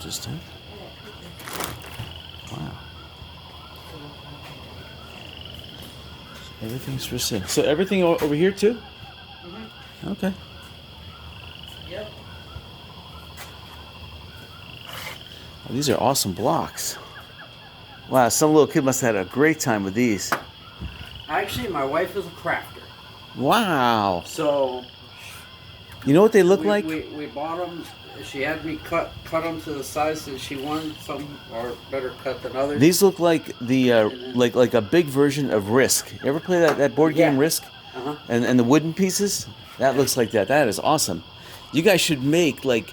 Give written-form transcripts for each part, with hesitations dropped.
Interesting. Wow. Everything's for sale. So everything over here too? Mm-hmm. Okay. Yep. Oh, these are awesome blocks. Wow, some little kid must have had a great time with these. Actually, my wife is a crafter. Wow. So, You know what they look like? We bought them. She had me cut them to the size that she wanted. Some are better cut than others. These look like the like a big version of Risk. You ever play that board game Risk? Uh-huh. And the wooden pieces? That looks like that. That is awesome. You guys should make like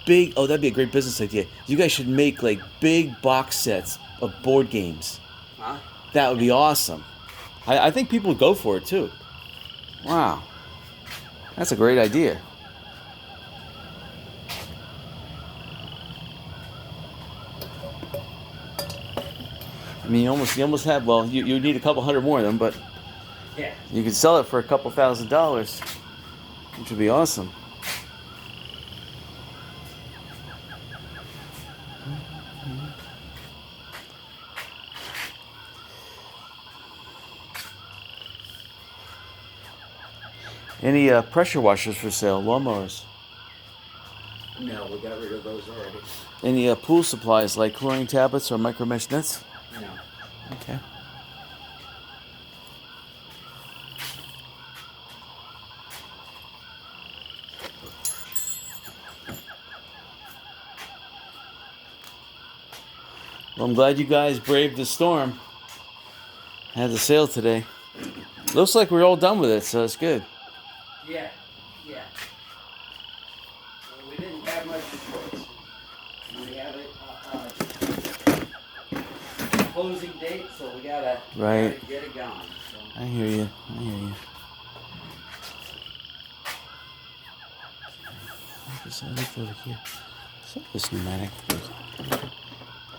big. Oh, that'd be a great business idea. You guys should make like big box sets of board games. Huh? That would be awesome. I think people would go for it too. Wow, that's a great idea. I mean, you almost have. Well, you need a couple hundred more of them, but yeah, you could sell it for a couple $1,000s, which would be awesome. Any pressure washers for sale? Lawnmowers? No, we got rid of those already. Any pool supplies like chlorine tablets or micro mesh nets? No. Okay. Well, I'm glad you guys braved the storm. Had the sale today. Looks like we're all done with it, so it's good. Yeah, yeah. Well, we didn't have much choice. We have a closing date, so we gotta get it going. So. I hear you. I look over here. So this pneumatic.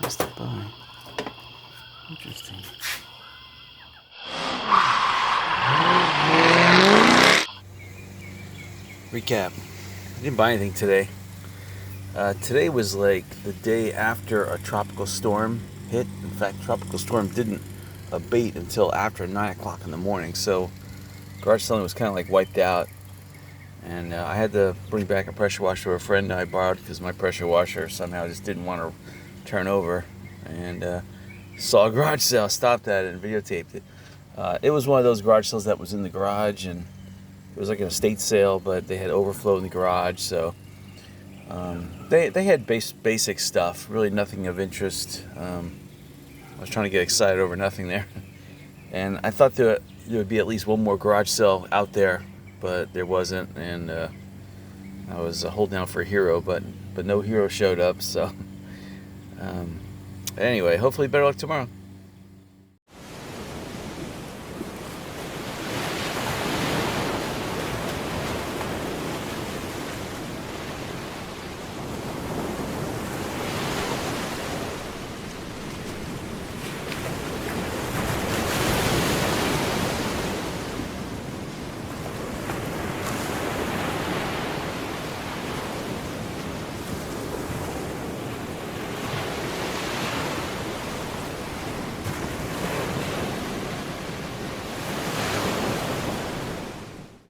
That's the bar. Interesting. Recap. I didn't buy anything today. Today was like the day after a tropical storm hit. In fact, tropical storm didn't abate until after 9 o'clock in the morning. So garage selling was kind of like wiped out. And I had to bring back a pressure washer a friend I borrowed because my pressure washer somehow just didn't want to turn over. And saw a garage sale, stopped at it and videotaped it. It was one of those garage sales that was in the garage, and it was like an estate sale, but they had overflow in the garage. So they had basic stuff, really nothing of interest. I was trying to get excited over nothing there. And I thought there would be at least one more garage sale out there, but there wasn't. And I was holding out for a hero, but no hero showed up. So anyway, hopefully better luck tomorrow.